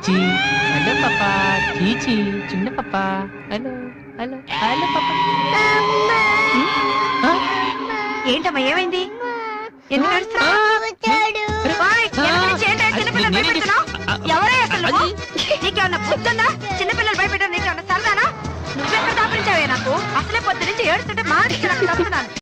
చీచి. హలో పాపా. చీచి చిన్న పాపా. హలో హలో హలో పాపా. ఏంటమ్మా ఏమైంది? ఎందుకు ఏడుస్తున్నావ్? ఓయ్, ఎందుకు చిన్నపిల్లలు భయపెడుతున్నావ్? ఎవరే అసలు నువ్వు? నీకేమన్నా బుద్ధుందా? చిన్నపిల్లలు భయపెట్టడం నీకేమన్నా సరదానా? నువ్వెక్కడ దాపించావే నాకు? అసలే పొద్దు నుంచి ఏడుస్తుంటే మా